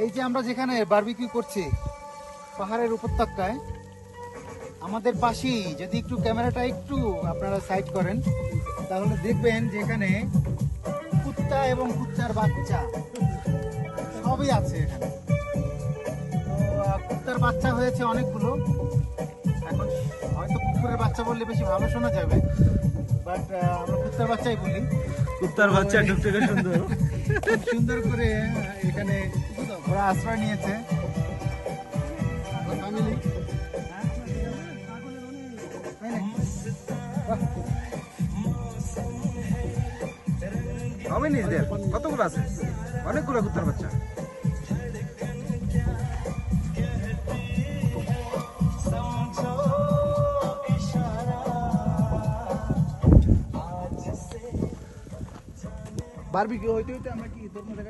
এই যে আমরা যেখানে বারবিকিউ করছি পাহাড়ের উপত্যকায়, আমাদের পাশেই যদি একটু ক্যামেরাটা একটু আপনারা সাইড করেন তাহলে দেখবেন যে এখানে কুত্তা এবং কুত্তার বাচ্চা সবই আছে এখানে। তো কুত্তার বাচ্চা হয়েছে অনেকগুলো। এখন হয়তো কুকুরের বাচ্চা বললে বেশি ভালো শোনা যাবে, বাট আমরা কুত্তার বাচ্চাই বলি। কুত্তার বাচ্চা টুকটুকে সুন্দর, খুব সুন্দর করে এখানে ওরা আশ্রয় নিয়েছে। ফ্যামিলি হবে নিজ দের কতগুলো আছে, অনেকগুলো কুত্তার বাচ্চা। বারবিকিউ হইতে হইতে আমরা কি তোর মধ্যে